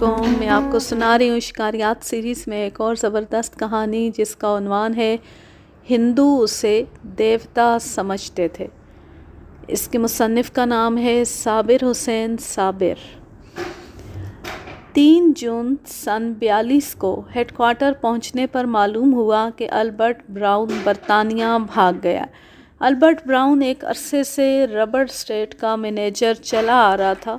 علیکم، میں آپ کو سنا رہی ہوں شکاریات سیریز میں ایک اور زبردست کہانی جس کا عنوان ہے ہندو اسے دیوتا سمجھتے تھے۔ اس کے مصنف کا نام ہے صابر حسین صابر۔ 3 جون سن 42 کو ہیڈ کوارٹر پہنچنے پر معلوم ہوا کہ البرٹ براؤن برطانیہ بھاگ گیا۔ البرٹ براؤن ایک عرصے سے ربڑ اسٹیٹ کا مینیجر چلا آ رہا تھا۔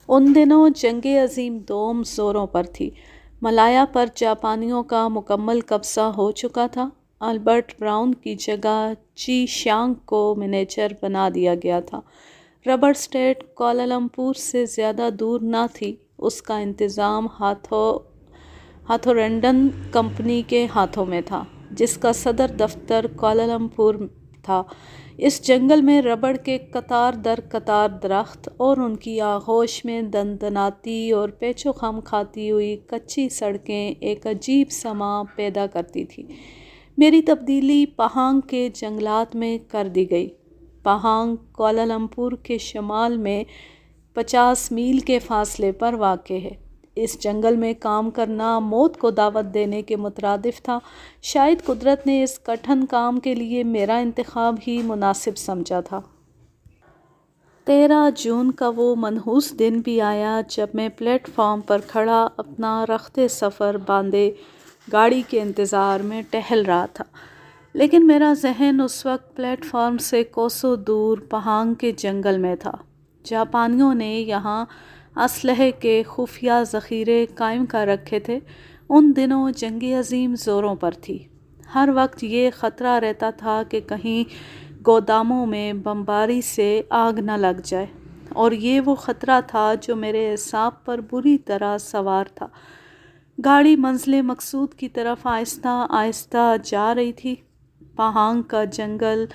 ان دنوں جنگ عظیم دوم زوروں پر تھی۔ ملایا پر جاپانیوں کا مکمل قبضہ ہو چکا تھا۔ البرٹ براؤن کی جگہ چی شیانگ کو مینیجر بنا دیا گیا تھا۔ ربڑ اسٹیٹ کوالالمپور سے زیادہ دور نہ تھی۔ اس کا انتظام ہاتھورنڈن کمپنی کے ہاتھوں میں تھا، جس کا صدر دفتر کوالالمپور تھا۔ اس جنگل میں ربڑ کے قطار در قطار درخت اور ان کی آغوش میں دندناتی اور پیچ و خم کھاتی ہوئی کچی سڑکیں ایک عجیب سما پیدا کرتی تھی۔ میری تبدیلی پہانگ کے جنگلات میں کر دی گئی۔ پہانگ کوالالمپور کے شمال میں 50 میل کے فاصلے پر واقع ہے۔ اس جنگل میں کام کرنا موت کو دعوت دینے کے مترادف تھا۔ شاید قدرت نے اس کٹھن کام کے لیے میرا انتخاب ہی مناسب سمجھا تھا۔ 13 جون کا وہ منحوس دن بھی آیا جب میں پلیٹ فارم پر کھڑا اپنا رخت سفر باندھے گاڑی کے انتظار میں ٹہل رہا تھا، لیکن میرا ذہن اس وقت پلیٹ فارم سے کوسوں دور پہانگ کے جنگل میں تھا۔ جاپانیوں نے یہاں اسلحے کے خفیہ ذخیرے قائم کر رکھے تھے۔ ان دنوں جنگ عظیم زوروں پر تھی۔ ہر وقت یہ خطرہ رہتا تھا کہ کہیں گوداموں میں بمباری سے آگ نہ لگ جائے، اور یہ وہ خطرہ تھا جو میرے اعصاب پر بری طرح سوار تھا۔ گاڑی منزل مقصود کی طرف آہستہ آہستہ جا رہی تھی۔ پہانگ کا جنگل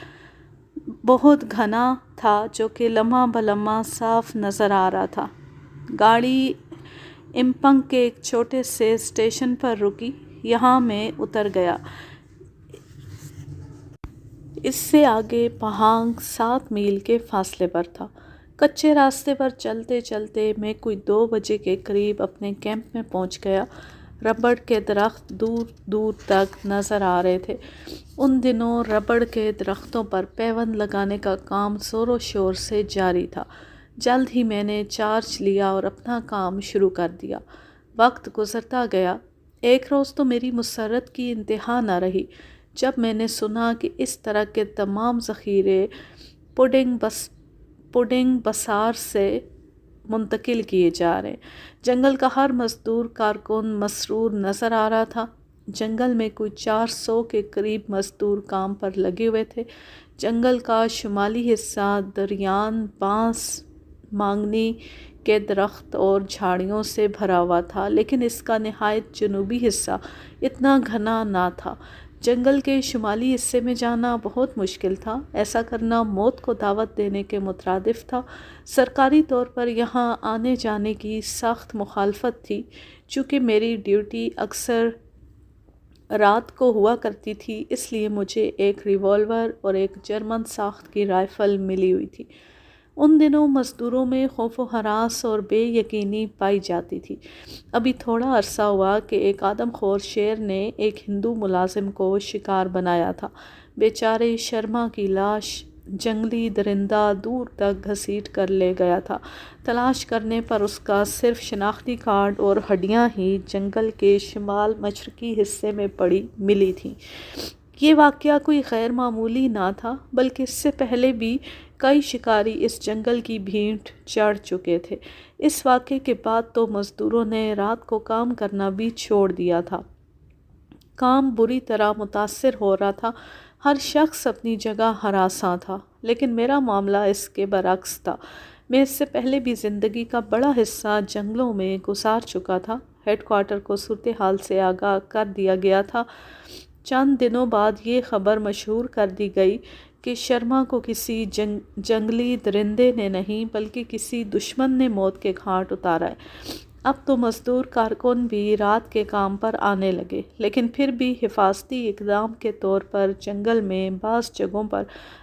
بہت گھنا تھا، جو کہ لمحہ بلمحہ صاف نظر آ رہا تھا۔ گاڑی امپنگ کے ایک چھوٹے سے اسٹیشن پر رکی۔ یہاں میں اتر گیا۔ اس سے آگے پہانگ 7 میل کے فاصلے پر تھا۔ کچے راستے پر چلتے چلتے میں کوئی 2 بجے کے قریب اپنے کیمپ میں پہنچ گیا۔ ربڑ کے درخت دور دور تک نظر آ رہے تھے۔ ان دنوں ربڑ کے درختوں پر پیوند لگانے کا کام زور و شور سے جاری تھا۔ جلد ہی میں نے چارج لیا اور اپنا کام شروع کر دیا۔ وقت گزرتا گیا۔ ایک روز تو میری مسرت کی انتہا نہ رہی جب میں نے سنا کہ اس طرح کے تمام ذخیرے پوڈنگ بسار سے منتقل کیے جا رہے ہیں۔ جنگل کا ہر مزدور کارکن مسرور نظر آ رہا تھا۔ جنگل میں کوئی 400 کے قریب مزدور کام پر لگے ہوئے تھے۔ جنگل کا شمالی حصہ دریان، بانس، مانگنی کے درخت اور جھاڑیوں سے بھرا ہوا تھا، لیکن اس کا نہایت جنوبی حصہ اتنا گھنا نہ تھا۔ جنگل کے شمالی حصے میں جانا بہت مشکل تھا۔ ایسا کرنا موت کو دعوت دینے کے مترادف تھا۔ سرکاری طور پر یہاں آنے جانے کی سخت مخالفت تھی۔ چونکہ میری ڈیوٹی اکثر رات کو ہوا کرتی تھی، اس لیے مجھے ایک ریوالور اور ایک جرمن ساخت کی رائفل ملی ہوئی تھی۔ ان دنوں مزدوروں میں خوف و ہراس اور بے یقینی پائی جاتی تھی۔ ابھی تھوڑا عرصہ ہوا کہ ایک آدم خور شیر نے ایک ہندو ملازم کو شکار بنایا تھا۔ بیچارے شرما کی لاش جنگلی درندہ دور تک گھسیٹ کر لے گیا تھا۔ تلاش کرنے پر اس کا صرف شناختی کارڈ اور ہڈیاں ہی جنگل کے شمال مشرقی حصے میں پڑی ملی تھیں۔ یہ واقعہ کوئی غیر معمولی نہ تھا، بلکہ اس سے پہلے بھی کئی شکاری اس جنگل کی بھینٹ چڑھ چکے تھے۔ اس واقعے کے بعد تو مزدوروں نے رات کو کام کرنا بھی چھوڑ دیا تھا۔ کام بری طرح متاثر ہو رہا تھا۔ ہر شخص اپنی جگہ ہراساں تھا، لیکن میرا معاملہ اس کے برعکس تھا۔ میں اس سے پہلے بھی زندگی کا بڑا حصہ جنگلوں میں گزار چکا تھا۔ ہیڈ کوارٹر کو صورتحال سے آگاہ کر دیا گیا تھا۔ چند دنوں بعد یہ خبر مشہور کر دی گئی کہ شرما کو کسی جنگلی درندے نے نہیں بلکہ کسی دشمن نے موت کے گھاٹ اتارا ہے۔ اب تو مزدور کارکن بھی رات کے کام پر آنے لگے، لیکن پھر بھی حفاظتی اقدام کے طور پر جنگل میں بعض جگہوں پر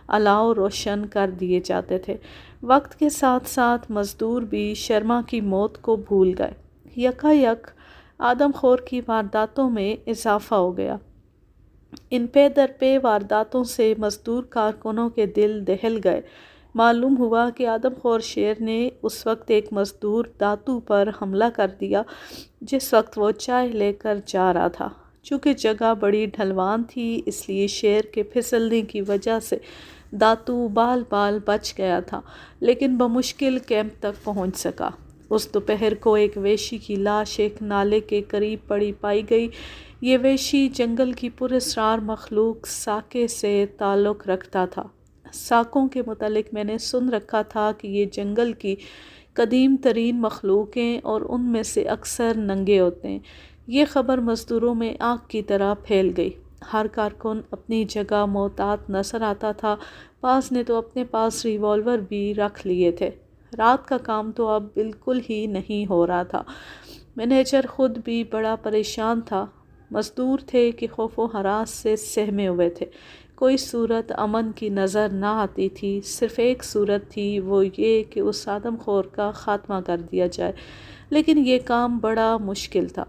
الاؤ روشن کر دیے جاتے تھے۔ وقت کے ساتھ ساتھ مزدور بھی شرما کی موت کو بھول گئے۔ یکایک آدم خور کی وارداتوں میں اضافہ ہو گیا۔ ان پے در پے وارداتوں سے مزدور کارکنوں کے دل دہل گئے۔ معلوم ہوا کہ آدم خور شیر نے اس وقت ایک مزدور داتو پر حملہ کر دیا جس وقت وہ چائے لے کر جا رہا تھا۔ چونکہ جگہ بڑی ڈھلوان تھی اس لیے شیر کے پھسلنے کی وجہ سے داتو بال بال بچ گیا تھا، لیکن بمشکل کیمپ تک پہنچ سکا۔ اس دوپہر کو ایک وحشی کی لاش ایک نالے کے قریب پڑی پائی گئی۔ یہ وحشی جنگل کی پراسرار مخلوق ساکے سے تعلق رکھتا تھا۔ ساکوں کے متعلق میں نے سن رکھا تھا کہ یہ جنگل کی قدیم ترین مخلوقیں اور ان میں سے اکثر ننگے ہوتے ہیں۔ یہ خبر مزدوروں میں آگ کی طرح پھیل گئی۔ ہر کارکن اپنی جگہ محتاط نظر آتا تھا، بعض نے تو اپنے پاس ریوالور بھی رکھ لیے تھے۔ رات کا کام تو اب بالکل ہی نہیں ہو رہا تھا۔ مینیجر خود بھی بڑا پریشان تھا۔ مزدور تھے کہ خوف و ہراس سے سہمے ہوئے تھے۔ کوئی صورت امن کی نظر نہ آتی تھی، صرف ایک صورت تھی، وہ یہ کہ اس آدم خور کا خاتمہ کر دیا جائے، لیکن یہ کام بڑا مشکل تھا۔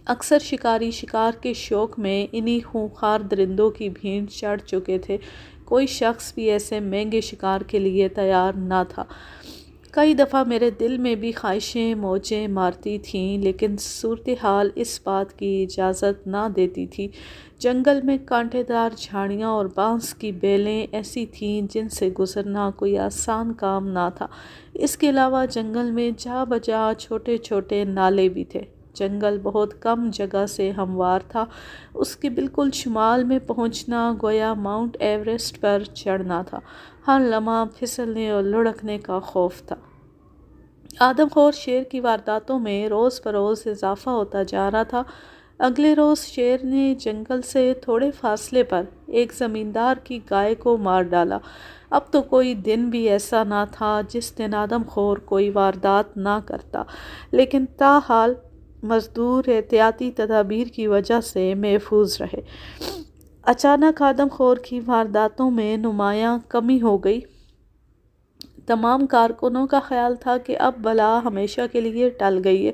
اکثر شکاری شکار کے شوق میں انہی خونخوار درندوں کی بھیڑ چڑھ چکے تھے، کوئی شخص بھی ایسے مہنگے شکار کے لیے تیار نہ تھا۔ کئی دفعہ میرے دل میں بھی خواہشیں موجیں مارتی تھیں، لیکن صورتحال اس بات کی اجازت نہ دیتی تھی۔ جنگل میں کانٹے دار جھاڑیاں اور بانس کی بیلیں ایسی تھیں جن سے گزرنا کوئی آسان کام نہ تھا۔ اس کے علاوہ جنگل میں جا بجا چھوٹے چھوٹے نالے بھی تھے۔ جنگل بہت کم جگہ سے ہموار تھا۔ اس کے بالکل شمال میں پہنچنا گویا ماؤنٹ ایوریسٹ پر چڑھنا تھا۔ ہر لمحہ پھسلنے اور لڑکنے کا خوف تھا۔ آدم خور شیر کی وارداتوں میں روز بروز اضافہ ہوتا جا رہا تھا۔ اگلے روز شیر نے جنگل سے تھوڑے فاصلے پر ایک زمیندار کی گائے کو مار ڈالا۔ اب تو کوئی دن بھی ایسا نہ تھا جس دن آدم خور کوئی واردات نہ کرتا، لیکن تاحال مزدور احتیاطی تدابیر کی وجہ سے محفوظ رہے۔ اچانک آدم خور کی وارداتوں میں نمایاں کمی ہو گئی۔ تمام کارکنوں کا خیال تھا کہ اب بلا ہمیشہ کے لیے ٹل گئی ہے،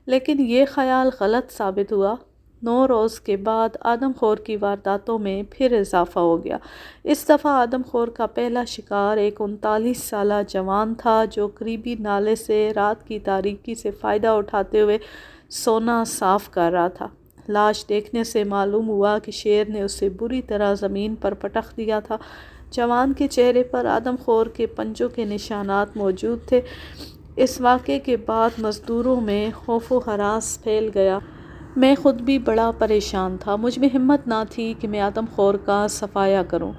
لیکن یہ خیال غلط ثابت ہوا۔ 9 روز کے بعد آدم خور کی وارداتوں میں پھر اضافہ ہو گیا۔ اس دفعہ آدم خور کا پہلا شکار ایک 39 سالہ جوان تھا جو قریبی نالے سے رات کی تاریکی سے فائدہ اٹھاتے ہوئے سونا صاف کر رہا تھا۔ لاش دیکھنے سے معلوم ہوا کہ شیر نے اسے بری طرح زمین پر پٹخ دیا تھا۔ جوان کے چہرے پر آدم خور کے پنجوں کے نشانات موجود تھے۔ اس واقعے کے بعد مزدوروں میں خوف و ہراس پھیل گیا۔ میں خود بھی بڑا پریشان تھا۔ مجھ میں ہمت نہ تھی کہ میں آدم خور کا صفایا کروں۔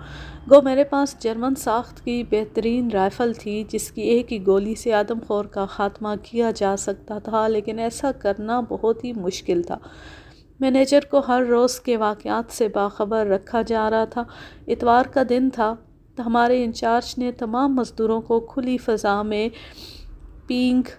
گو میرے پاس جرمن ساخت کی بہترین رائفل تھی جس کی ایک ہی گولی سے آدم خور کا خاتمہ کیا جا سکتا تھا، لیکن ایسا کرنا بہت ہی مشکل تھا۔ مینیجر کو ہر روز کے واقعات سے باخبر رکھا جا رہا تھا۔ اتوار کا دن تھا۔ ہمارے انچارج نے تمام مزدوروں کو کھلی فضا میں پینگ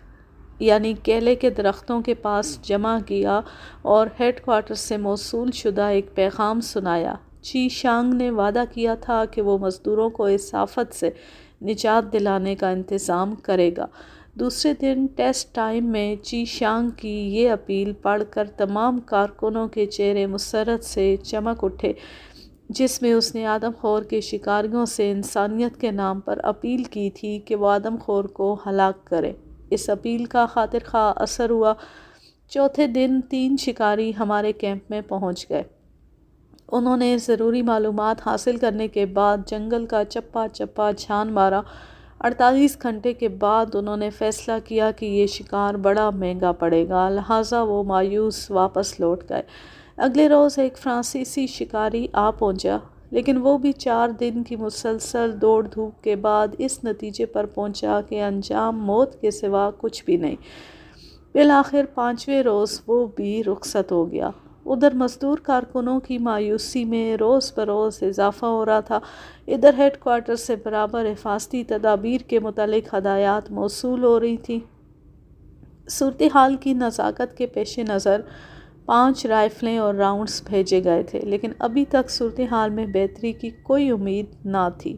یعنی کیلے کے درختوں کے پاس جمع کیا اور ہیڈ کوارٹر سے موصول شدہ ایک پیغام سنایا۔ چی شانگ نے وعدہ کیا تھا کہ وہ مزدوروں کو اس آفت سے نجات دلانے کا انتظام کرے گا۔ دوسرے دن ٹیسٹ ٹائم میں چی شانگ کی یہ اپیل پڑھ کر تمام کارکنوں کے چہرے مسرت سے چمک اٹھے، جس میں اس نے آدم خور کے شکاریوں سے انسانیت کے نام پر اپیل کی تھی کہ وہ آدم خور کو ہلاک کرے۔ اس اپیل کا خاطر خواہ اثر ہوا۔ چوتھے دن 3 شکاری ہمارے کیمپ میں پہنچ گئے۔ انہوں نے ضروری معلومات حاصل کرنے کے بعد جنگل کا چپا چپا چھان مارا۔ 48 گھنٹے کے بعد انہوں نے فیصلہ کیا کہ یہ شکار بڑا مہنگا پڑے گا، لہٰذا وہ مایوس واپس لوٹ گئے۔ اگلے روز ایک فرانسیسی شکاری آ پہنچا، لیکن وہ بھی 4 دن کی مسلسل دوڑ دھوپ کے بعد اس نتیجے پر پہنچا کہ انجام موت کے سوا کچھ بھی نہیں۔ بالآخر 5ویں روز وہ بھی رخصت ہو گیا۔ ادھر مزدور کارکنوں کی مایوسی میں روز بروز اضافہ ہو رہا تھا۔ ادھر ہیڈ کوارٹر سے برابر حفاظتی تدابیر کے متعلق ہدایات موصول ہو رہی تھیں۔ صورتحال کی نزاکت کے پیش نظر 5 رائفلیں اور راؤنڈز بھیجے گئے تھے، لیکن ابھی تک صورتحال میں بہتری کی کوئی امید نہ تھی۔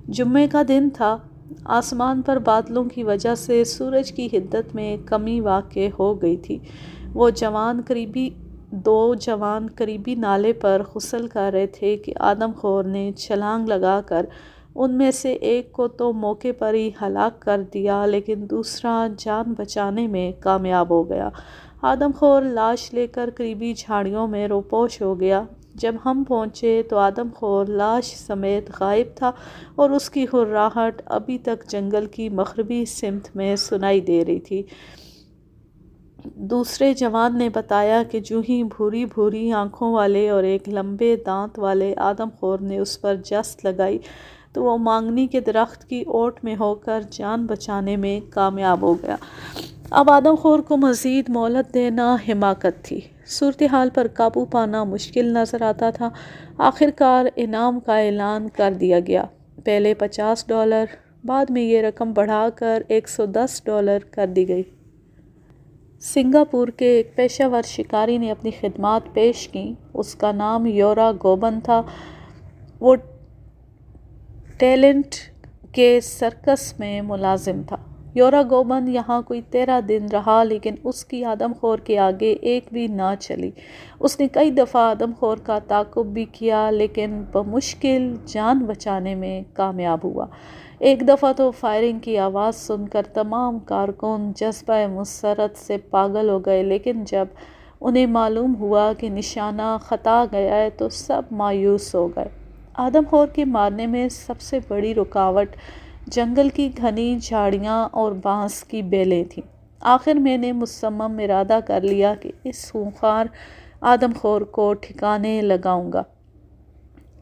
جمعے کا دن تھا۔ آسمان پر بادلوں کی وجہ سے سورج کی حدت میں کمی واقع ہو گئی تھی۔ دو جوان قریبی نالے پر غسل کر رہے تھے کہ آدم خور نے چھلانگ لگا کر ان میں سے ایک کو تو موقع پر ہی ہلاک کر دیا، لیکن دوسرا جان بچانے میں کامیاب ہو گیا۔ آدم خور لاش لے کر قریبی جھاڑیوں میں روپوش ہو گیا۔ جب ہم پہنچے تو آدم خور لاش سمیت غائب تھا اور اس کی ہرراہٹ ابھی تک جنگل کی مغربی سمت میں سنائی دے رہی تھی۔ دوسرے جوان نے بتایا کہ جو ہی بھوری بھوری آنکھوں والے اور ایک لمبے دانت والے آدم خور نے اس پر جست لگائی تو وہ مانگنی کے درخت کی اوٹ میں ہو کر جان بچانے میں کامیاب ہو گیا۔ اب آدم خور کو مزید مہلت دینا حماقت تھی۔ صورتحال پر قابو پانا مشکل نظر آتا تھا۔ آخر کار انعام کا اعلان کر دیا گیا۔ پہلے $50، بعد میں یہ رقم بڑھا کر $110 کر دی گئی۔ سنگاپور کے ایک پیشہ ور شکاری نے اپنی خدمات پیش کیں۔ اس کا نام یورا گوبن تھا۔ وہ ٹیلنٹ کے سرکس میں ملازم تھا۔ یورا گوبن یہاں کوئی 13 دن رہا، لیکن اس کی آدم خور کے آگے ایک بھی نہ چلی۔ اس نے کئی دفعہ آدم خور کا تعاقب بھی کیا، لیکن بمشکل جان بچانے میں کامیاب ہوا۔ ایک دفعہ تو فائرنگ کی آواز سن کر تمام کارکن جذبہ مسرت سے پاگل ہو گئے، لیکن جب انہیں معلوم ہوا کہ نشانہ خطا گیا ہے تو سب مایوس ہو گئے۔ آدم خور کے مارنے میں سب سے بڑی رکاوٹ جنگل کی گھنی جھاڑیاں اور بانس کی بیلیں تھیں۔ آخر میں نے مصمم ارادہ کر لیا کہ اس خونخوار آدم خور کو ٹھکانے لگاؤں گا،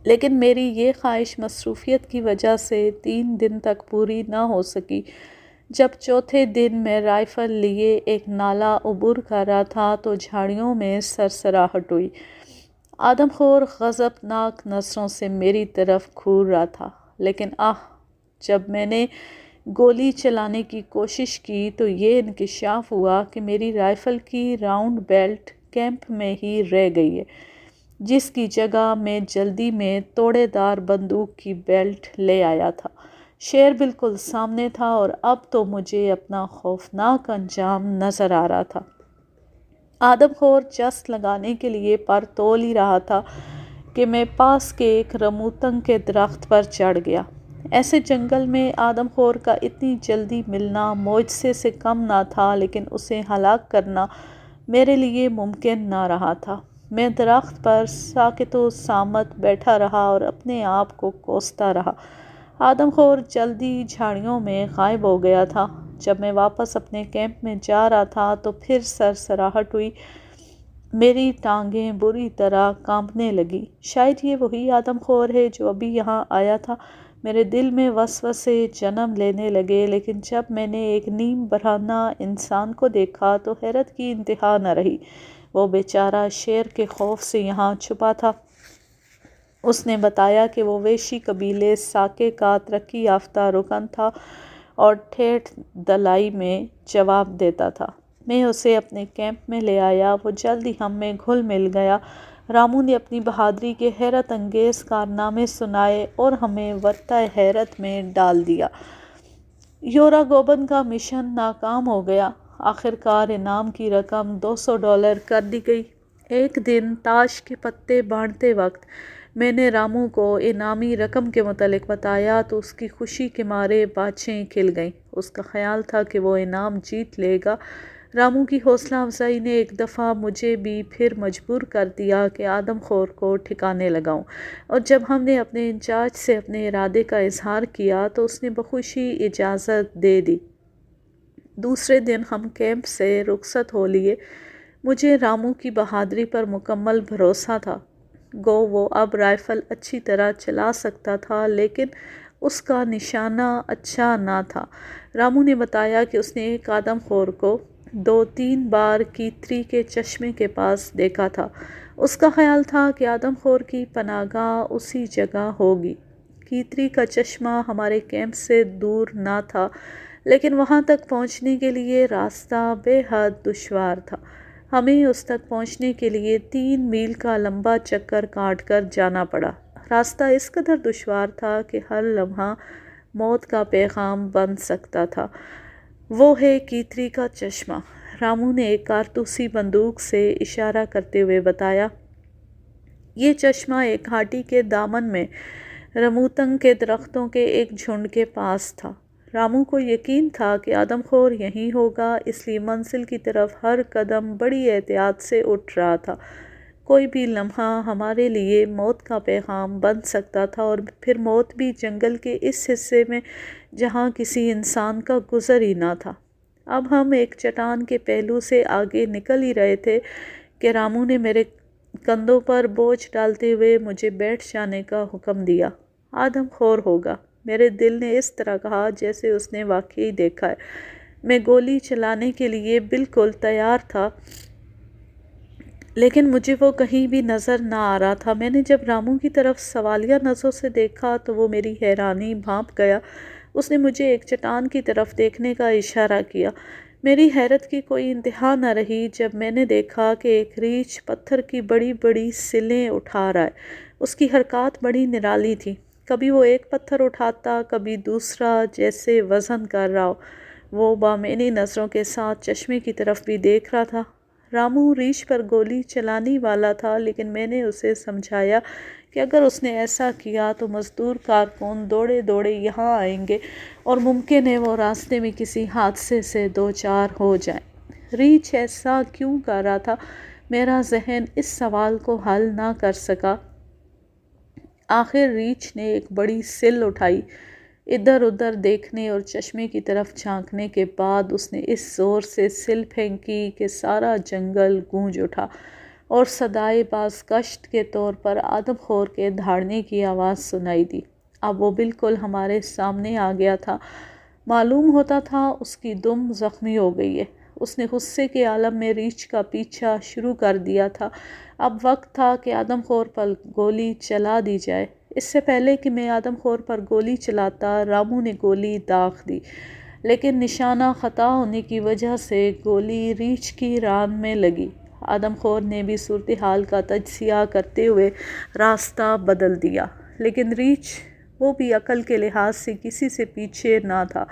لیکن میری یہ خواہش مصروفیت کی وجہ سے 3 دن تک پوری نہ ہو سکی۔ جب چوتھے دن میں رائفل لیے ایک نالا عبور کر رہا تھا تو جھاڑیوں میں سرسراہٹ ہوئی۔ آدم خور غضبناک نظروں سے میری طرف گھور رہا تھا، لیکن جب میں نے گولی چلانے کی کوشش کی تو یہ انکشاف ہوا کہ میری رائفل کی راؤنڈ بیلٹ کیمپ میں ہی رہ گئی ہے، جس کی جگہ میں جلدی میں توڑے دار بندوق کی بیلٹ لے آیا تھا۔ شیر بالکل سامنے تھا اور اب تو مجھے اپنا خوفناک انجام نظر آ رہا تھا۔ آدم خور جست لگانے کے لیے پر تول ہی رہا تھا کہ میں پاس کے ایک رموتنگ کے درخت پر چڑھ گیا۔ ایسے جنگل میں آدم خور کا اتنی جلدی ملنا معجزے سے کم نہ تھا، لیکن اسے ہلاک کرنا میرے لیے ممکن نہ رہا تھا۔ میں درخت پر ساکت و صامت بیٹھا رہا اور اپنے آپ کو کوستا رہا۔ آدم خور جلدی جھاڑیوں میں غائب ہو گیا تھا۔ جب میں واپس اپنے کیمپ میں جا رہا تھا تو پھر سرسراہٹ ہوئی۔ میری ٹانگیں بری طرح کانپنے لگی۔ شاید یہ وہی آدم خور ہے جو ابھی یہاں آیا تھا۔ میرے دل میں وسوسے جنم لینے لگے، لیکن جب میں نے ایک نیم برہنہ انسان کو دیکھا تو حیرت کی انتہا نہ رہی۔ وہ بیچارہ شیر کے خوف سے یہاں چھپا تھا۔ اس نے بتایا کہ وہ ویشی قبیلے ساکے کا ترقی یافتہ رکن تھا اور ٹھیٹھ دلائی میں جواب دیتا تھا۔ میں اسے اپنے کیمپ میں لے آیا۔ وہ جلد ہی ہم میں گھل مل گیا۔ رامو نے اپنی بہادری کے حیرت انگیز کارنامے سنائے اور ہمیں ورطہ حیرت میں ڈال دیا۔ یورا گوبن کا مشن ناکام ہو گیا۔ آخر کار انعام کی رقم $200 کر دی گئی۔ ایک دن تاش کے پتے بانٹتے وقت میں نے رامو کو انعامی رقم کے متعلق بتایا تو اس کی خوشی کے مارے باچھیں کھل گئیں۔ اس کا خیال تھا کہ وہ انعام جیت لے گا۔ رامو کی حوصلہ افزائی نے ایک دفعہ مجھے بھی پھر مجبور کر دیا کہ آدم خور کو ٹھکانے لگاؤں، اور جب ہم نے اپنے انچارج سے اپنے ارادے کا اظہار کیا تو اس نے بخوشی اجازت دے دی۔ دوسرے دن ہم کیمپ سے رخصت ہو لیے۔ مجھے رامو کی بہادری پر مکمل بھروسہ تھا۔ گو وہ اب رائفل اچھی طرح چلا سکتا تھا، لیکن اس کا نشانہ اچھا نہ تھا۔ رامو نے بتایا کہ اس نے ایک آدم خور کو 2-3 بار کیتری کے چشمے کے پاس دیکھا تھا۔ اس کا خیال تھا کہ آدم خور کی پناہ گاہ اسی جگہ ہوگی۔ کیتری کا چشمہ ہمارے کیمپ سے دور نہ تھا، لیکن وہاں تک پہنچنے کے لیے راستہ بے حد دشوار تھا۔ ہمیں اس تک پہنچنے کے لیے 3 میل کا لمبا چکر کاٹ کر جانا پڑا۔ راستہ اس قدر دشوار تھا کہ ہر لمحہ موت کا پیغام بن سکتا تھا۔ وہ ہے کیتری کا چشمہ۔ رامو نے ایک کارتوسی بندوق سے اشارہ کرتے ہوئے بتایا۔ یہ چشمہ ایک گھاٹی کے دامن میں رموتنگ کے درختوں کے ایک جھنڈ کے پاس تھا۔ رامو کو یقین تھا کہ آدم خور یہیں ہوگا، اس لیے منزل کی طرف ہر قدم بڑی احتیاط سے اٹھ رہا تھا۔ کوئی بھی لمحہ ہمارے لیے موت کا پیغام بن سکتا تھا، اور پھر موت بھی جنگل کے اس حصے میں جہاں کسی انسان کا گزر ہی نہ تھا۔ اب ہم ایک چٹان کے پہلو سے آگے نکل ہی رہے تھے کہ رامو نے میرے کندھوں پر بوجھ ڈالتے ہوئے مجھے بیٹھ جانے کا حکم دیا۔ آدم خور ہوگا، میرے دل نے اس طرح کہا جیسے اس نے واقعی دیکھا ہے۔ میں گولی چلانے کے لیے بالکل تیار تھا، لیکن مجھے وہ کہیں بھی نظر نہ آ رہا تھا۔ میں نے جب رامو کی طرف سوالیہ نظروں سے دیکھا تو وہ میری حیرانی بھانپ گیا۔ اس نے مجھے ایک چٹان کی طرف دیکھنے کا اشارہ کیا۔ میری حیرت کی کوئی انتہا نہ رہی جب میں نے دیکھا کہ ایک ریچھ پتھر کی بڑی بڑی سلیں اٹھا رہا ہے۔ اس کی حرکات بڑی نرالی تھی، کبھی وہ ایک پتھر اٹھاتا، کبھی دوسرا، جیسے وزن کر رہا ہو۔ وہ بامعنی نظروں کے ساتھ چشمے کی طرف بھی دیکھ رہا تھا۔ رامو ریچھ پر گولی چلانے والا تھا، لیکن میں نے اسے سمجھایا کہ اگر اس نے ایسا کیا تو مزدور کارکن دوڑے دوڑے یہاں آئیں گے اور ممکن ہے وہ راستے میں کسی حادثے سے دوچار ہو جائیں۔ ریچھ ایسا کیوں کر رہا تھا؟ میرا ذہن اس سوال کو حل نہ کر سکا۔ آخر ریچھ نے ایک بڑی سل اٹھائی۔ ادھر ادھر دیکھنے اور چشمے کی طرف جھانکنے کے بعد اس نے اس زور سے سل پھینکی کہ سارا جنگل گونج اٹھا، اور صدائے بازگشت کے طور پر آدم خور کے دھاڑنے کی آواز سنائی دی۔ اب وہ بالکل ہمارے سامنے آ گیا تھا۔ معلوم ہوتا تھا اس کی دم زخمی ہو گئی ہے۔ اس نے غصے کے عالم میں ریچھ کا پیچھا شروع کر دیا تھا۔ اب وقت تھا کہ آدم خور پر گولی چلا دی جائے۔ اس سے پہلے کہ میں آدم خور پر گولی چلاتا، رامو نے گولی داغ دی، لیکن نشانہ خطا ہونے کی وجہ سے گولی ریچھ کی ران میں لگی۔ آدم خور نے بھی صورتحال کا تجزیہ کرتے ہوئے راستہ بدل دیا، لیکن ریچھ، وہ بھی عقل کے لحاظ سے کسی سے پیچھے نہ تھا۔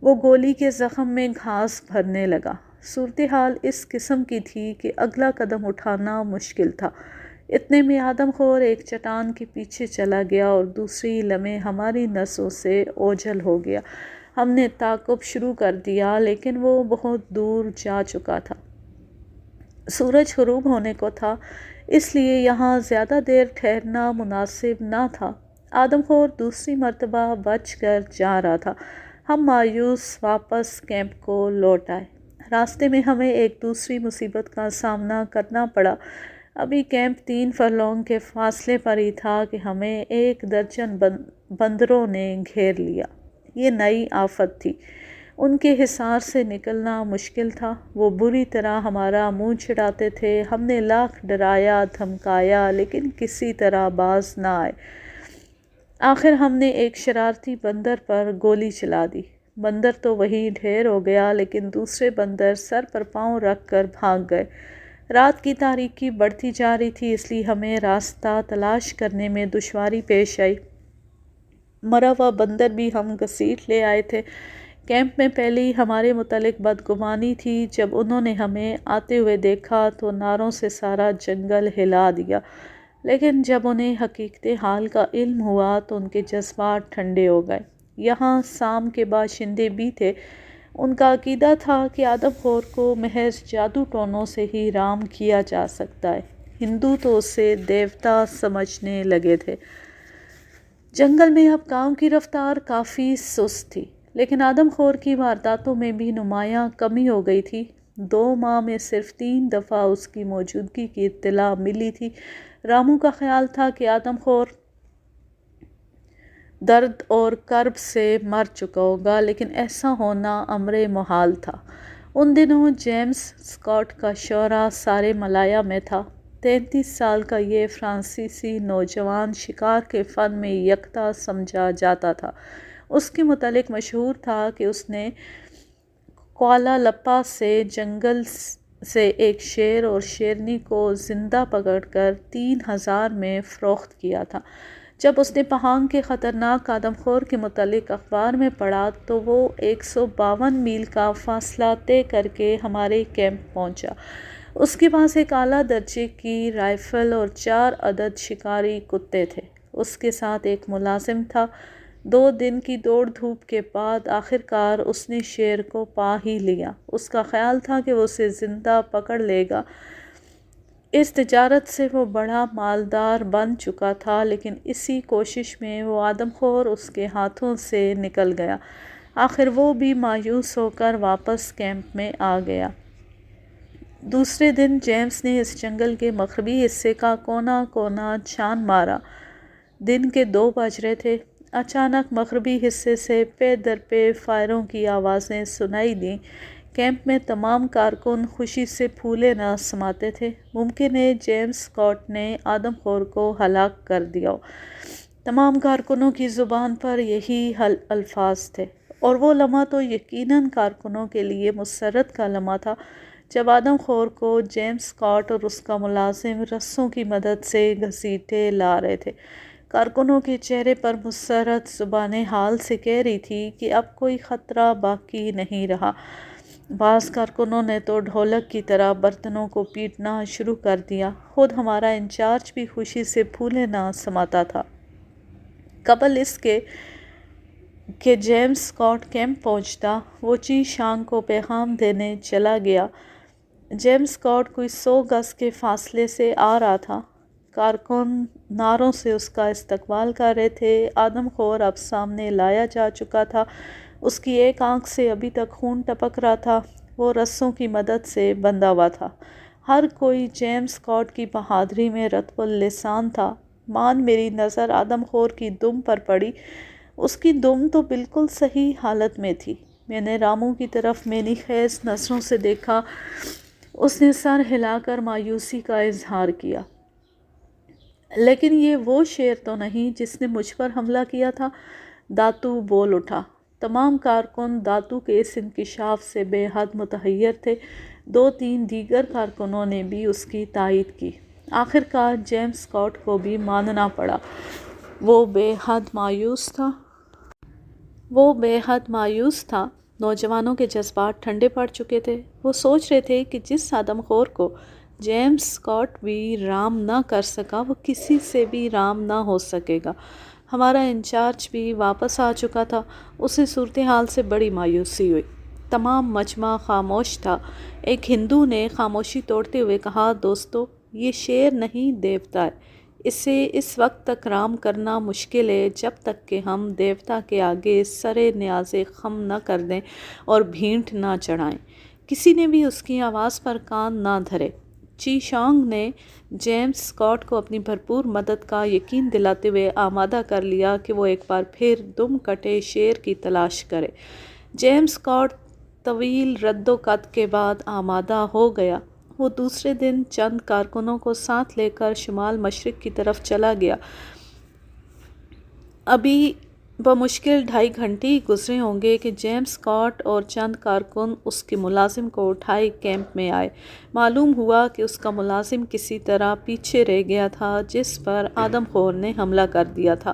وہ گولی کے زخم میں گھاس بھرنے لگا۔ صورتحال اس قسم کی تھی کہ اگلا قدم اٹھانا مشکل تھا۔ اتنے میں آدم خور ایک چٹان کے پیچھے چلا گیا اور دوسری لمحے ہماری نسوں سے اوجھل ہو گیا۔ ہم نے تعاقب شروع کر دیا، لیکن وہ بہت دور جا چکا تھا۔ سورج غروب ہونے کو تھا، اس لیے یہاں زیادہ دیر ٹھہرنا مناسب نہ تھا۔ آدم خور دوسری مرتبہ بچ کر جا رہا تھا۔ ہم مایوس واپس کیمپ کو لوٹ آئے۔ راستے میں ہمیں ایک دوسری مصیبت کا سامنا کرنا پڑا۔ ابھی کیمپ 3 فرلانگ کے فاصلے پر ہی تھا کہ ہمیں 1 درجن بندروں نے گھیر لیا۔ یہ نئی آفت تھی۔ ان کے حصار سے نکلنا مشکل تھا۔ وہ بری طرح ہمارا منہ چھڑاتے تھے۔ ہم نے لاکھ ڈرایا دھمکایا، لیکن کسی طرح باز نہ آئے۔ آخر ہم نے ایک شرارتی بندر پر گولی چلا دی۔ بندر تو وہیں ڈھیر ہو گیا، لیکن دوسرے بندر سر پر پاؤں رکھ کر بھاگ گئے۔ رات کی تاریکی بڑھتی جا رہی تھی، اس لیے ہمیں راستہ تلاش کرنے میں دشواری پیش آئی۔ مرا ہوا بندر بھی ہم گھسیٹ لے آئے تھے۔ کیمپ میں پہلے ہی ہمارے متعلق بدگمانی تھی۔ جب انہوں نے ہمیں آتے ہوئے دیکھا تو نعروں سے سارا جنگل ہلا دیا، لیکن جب انہیں حقیقت حال کا علم ہوا تو ان کے جذبات ٹھنڈے ہو گئے۔ یہاں سام کے باشندے بھی تھے۔ ان کا عقیدہ تھا کہ آدم خور کو محض جادو ٹونوں سے ہی رام کیا جا سکتا ہے۔ ہندو تو اسے دیوتا سمجھنے لگے تھے۔ جنگل میں اب کام کی رفتار کافی سست تھی، لیکن آدم خور کی وارداتوں میں بھی نمایاں کمی ہو گئی تھی۔ 2 ماہ میں صرف 3 دفعہ اس کی موجودگی کی اطلاع ملی تھی۔ رامو کا خیال تھا کہ آدم خور درد اور کرب سے مر چکا ہوگا، لیکن ایسا ہونا امر محال تھا۔ ان دنوں جیمز اسکاٹ کا شعرا سارے ملایا میں تھا۔ 33 سال کا یہ فرانسیسی نوجوان شکار کے فن میں یکتا سمجھا جاتا تھا۔ اس کے متعلق مشہور تھا کہ اس نے کوالالمپور سے جنگل سے ایک شیر اور شیرنی کو زندہ پکڑ کر 3000 میں فروخت کیا تھا۔ جب اس نے پہانگ کے خطرناک آدم خور کے متعلق اخبار میں پڑھا تو وہ 152 میل کا فاصلہ طے کر کے ہمارے کیمپ پہنچا۔ اس کے پاس ایک اعلیٰ درجے کی رائفل اور 4 عدد شکاری کتے تھے۔ اس کے ساتھ ایک ملازم تھا۔ 2 دن کی دوڑ دھوپ کے بعد آخرکار اس نے شیر کو پا ہی لیا۔ اس کا خیال تھا کہ وہ اسے زندہ پکڑ لے گا۔ اس تجارت سے وہ بڑا مالدار بن چکا تھا، لیکن اسی کوشش میں وہ آدم خور اس کے ہاتھوں سے نکل گیا۔ آخر وہ بھی مایوس ہو کر واپس کیمپ میں آ گیا۔ دوسرے دن جیمز نے اس جنگل کے مغربی حصے کا کونا کونا چھان مارا۔ دن کے 2 بج رہے تھے۔ اچانک مغربی حصے سے پے در پے فائروں کی آوازیں سنائی دیں۔ کیمپ میں تمام کارکن خوشی سے پھولے نہ سماتے تھے۔ ممکن ہے جیمز اسکاٹ نے آدم خور کو ہلاک کر دیا ہو۔ تمام کارکنوں کی زبان پر یہی الفاظ تھے، اور وہ لمحہ تو یقیناً کارکنوں کے لیے مسرت کا لمحہ تھا جب آدم خور کو جیمز اسکاٹ اور اس کا ملازم رسوں کی مدد سے گھسیٹے لا رہے تھے۔ کارکنوں کے چہرے پر مسرت زبان حال سے کہہ رہی تھی کہ اب کوئی خطرہ باقی نہیں رہا۔ بعض کارکنوں نے تو ڈھولک کی طرح برتنوں کو پیٹنا شروع کر دیا۔ خود ہمارا انچارج بھی خوشی سے پھولے نہ سماتا تھا۔ قبل اس کے کہ جیمز اسکاٹ کیمپ پہنچتا، وہ چی شانگ کو پیغام دینے چلا گیا۔ جیمز اسکاٹ کوئی 100 گز کے فاصلے سے آ رہا تھا۔ کارکن نعروں سے اس کا استقبال کر رہے تھے۔ آدم خور اب سامنے لایا جا چکا تھا۔ اس کی ایک آنکھ سے ابھی تک خون ٹپک رہا تھا۔ وہ رسوں کی مدد سے بندھا ہوا تھا۔ ہر کوئی جیمز اسکاٹ کی بہادری میں رطب اللسان تھا۔ میری نظر آدم خور کی دم پر پڑی۔ اس کی دم تو بالکل صحیح حالت میں تھی۔ میں نے رامو کی طرف مینی خیز نظروں سے دیکھا۔ اس نے سر ہلا کر مایوسی کا اظہار کیا۔ لیکن یہ وہ شیر تو نہیں جس نے مجھ پر حملہ کیا تھا؟ داتو بول اٹھا۔ تمام کارکن داتو کے اس انکشاف سے بے حد متحیر تھے۔ 2-3 دیگر کارکنوں نے بھی اس کی تائید کی۔ آخرکار جیمز اسکاٹ کو بھی ماننا پڑا۔ وہ بے حد مایوس تھا۔ نوجوانوں کے جذبات ٹھنڈے پڑ چکے تھے۔ وہ سوچ رہے تھے کہ جس آدم خور کو جیمز اسکاٹ بھی رام نہ کر سکا، وہ کسی سے بھی رام نہ ہو سکے گا۔ ہمارا انچارج بھی واپس آ چکا تھا۔ اسے صورتحال سے بڑی مایوسی ہوئی۔ تمام مجمع خاموش تھا۔ ایک ہندو نے خاموشی توڑتے ہوئے کہا، دوستو، یہ شیر نہیں، دیوتا ہے۔ اسے اس وقت تک رام کرنا مشکل ہے جب تک کہ ہم دیوتا کے آگے سر نیاز خم نہ کر دیں اور بھینٹ نہ چڑھائیں۔ کسی نے بھی اس کی آواز پر کان نہ دھرے۔ چی شانگ نے جیمز اسکاٹ کو اپنی بھرپور مدد کا یقین دلاتے ہوئے آمادہ کر لیا کہ وہ ایک بار پھر دم کٹے شیر کی تلاش کرے۔ جیمز اسکاٹ طویل رد و قد کے بعد آمادہ ہو گیا۔ وہ دوسرے دن چند کارکنوں کو ساتھ لے کر شمال مشرق کی طرف چلا گیا۔ ابھی بمشکل 2.5 گھنٹے ہی گزرے ہوں گے کہ جیمز اسکاٹ اور چند کارکن اس کے ملازم کو اٹھائے کیمپ میں آئے۔ معلوم ہوا کہ اس کا ملازم کسی طرح پیچھے رہ گیا تھا جس پر آدم خور نے حملہ کر دیا تھا۔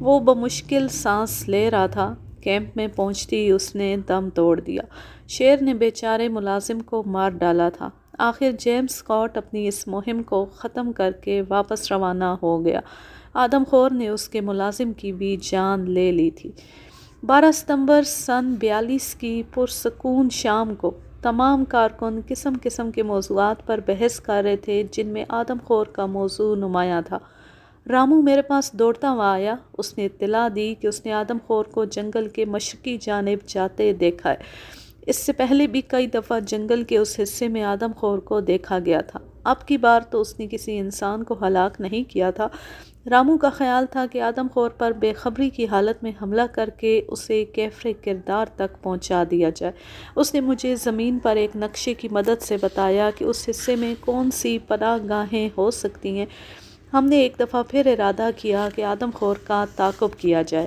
وہ بمشکل سانس لے رہا تھا۔ کیمپ میں پہنچتے ہی اس نے دم توڑ دیا۔ شیر نے بیچارے ملازم کو مار ڈالا تھا۔ آخر جیمز اسکاٹ اپنی اس مہم کو ختم کر کے واپس روانہ ہو گیا۔ آدم خور نے اس کے ملازم کی بھی جان لے لی تھی۔ 12 ستمبر سن 42 کی پرسکون شام کو تمام کارکن قسم قسم کے موضوعات پر بحث کر رہے تھے جن میں آدم خور کا موضوع نمایاں تھا۔ رامو میرے پاس دوڑتا ہوا آیا۔ اس نے اطلاع دی کہ اس نے آدم خور کو جنگل کے مشرقی جانب جاتے دیکھا ہے۔ اس سے پہلے بھی کئی دفعہ جنگل کے اس حصے میں آدم خور کو دیکھا گیا تھا۔ اب کی بار تو اس نے کسی انسان کو ہلاک نہیں کیا تھا۔ رامو کا خیال تھا کہ آدم خور پر بے خبری کی حالت میں حملہ کر کے اسے کیفر کردار تک پہنچا دیا جائے۔ اس نے مجھے زمین پر ایک نقشے کی مدد سے بتایا کہ اس حصے میں کون سی پناہ گاہیں ہو سکتی ہیں۔ ہم نے ایک دفعہ پھر ارادہ کیا کہ آدم خور کا تعاقب کیا جائے۔